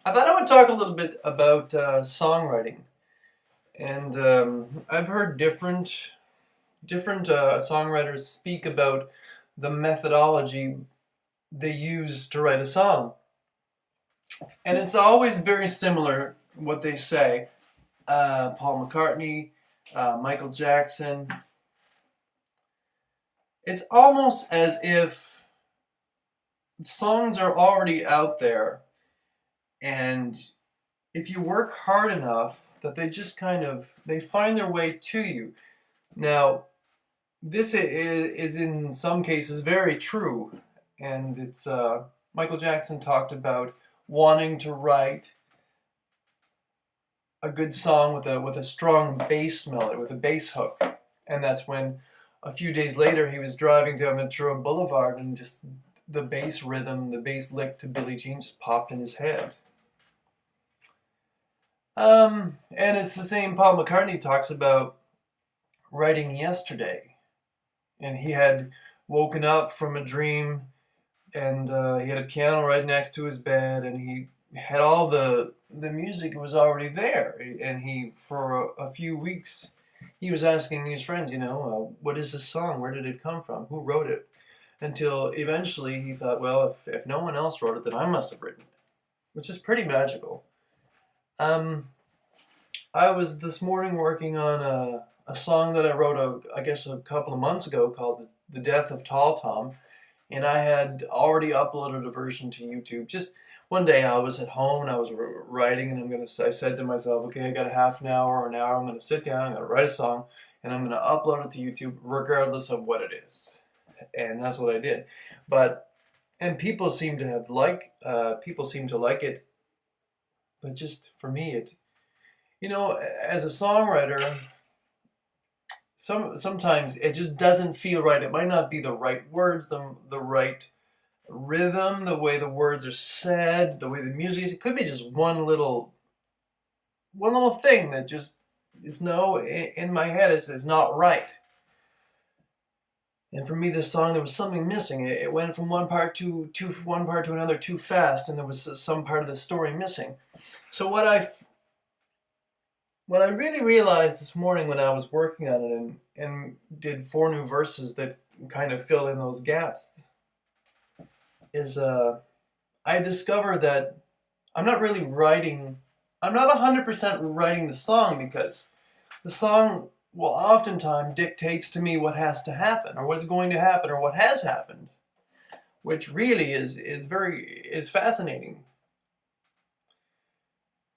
I thought I would talk a little bit about songwriting, and I've heard different songwriters speak about the methodology they use to write a song, and it's always very similar. What they say, Paul McCartney, Michael Jackson. It's almost as if songs are already out there, and if you work hard enough, that they just kind of they find their way to you. Now, this is in some cases very true, and it's Michael Jackson talked about wanting to write a good song with a strong bass melody, with a bass hook, and that's when a few days later he was driving down Ventura Boulevard and just the bass rhythm, the bass lick to Billie Jean just popped in his head. And it's the same. Paul McCartney talks about writing yesterday, and he had woken up from a dream, and he had a piano right next to his bed, and he had all the music was already there, and he for a few weeks he was asking his friends, what is this song? Where did it come from? Who wrote it? Until eventually he thought, well, if no one else wrote it, then I must have written it, which is pretty magical. Um, I was this morning working on a song that I wrote, I guess, a couple of months ago called "The Death of Tall Tom," and I had already uploaded a version to YouTube. Just one day, I was at home and I was writing, and I said to myself, okay, I got a half an hour or an hour. I'm gonna sit down, I'm gonna write a song, and I'm gonna upload it to YouTube, regardless of what it is. And that's what I did. But and people seem to like it, but just for me, as a songwriter, sometimes it just doesn't feel right. It might not be the right words, the right rhythm, the way the words are said, the way the music is. It could be just one little thing that just it's no in my head is not right. And for me, this song, there was something missing. It went from one part to another too fast, and there was some part of the story missing. So what I really realized this morning when I was working on it and did four new verses that kind of fill in those gaps is I discovered that I'm not really writing, I'm not 100% writing the song, because the song will oftentimes dictates to me what has to happen or what's going to happen or what has happened, which really is fascinating,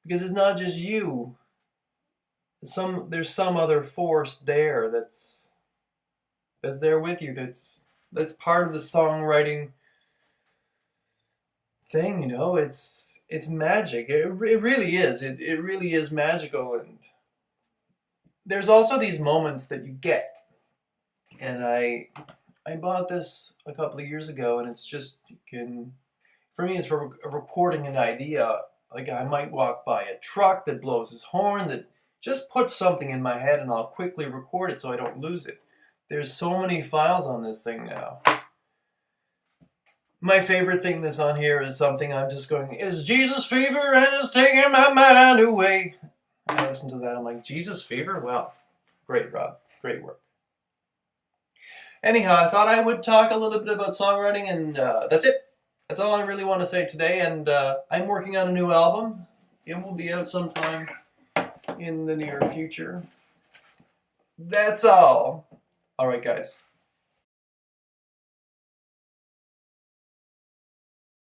because it's not just you. There's some other force there that's there with you, that's part of the songwriting thing. It's magic. It really is. It really is magical. And there's also these moments that you get, and I bought this a couple of years ago, and it's just for me it's for recording an idea. Like, I might walk by a truck that blows his horn, that just puts something in my head, and I'll quickly record it so I don't lose it. There's so many files on this thing now. My favorite thing that's on here is something I'm just going, is Jesus fever and it's taking my mind away. And I listen to that, I'm like, Jesus fever? Wow. Great, Rob. Great work. Anyhow, I thought I would talk a little bit about songwriting, and that's it. That's all I really want to say today, and I'm working on a new album. It will be out sometime in the near future. That's all. All right, guys.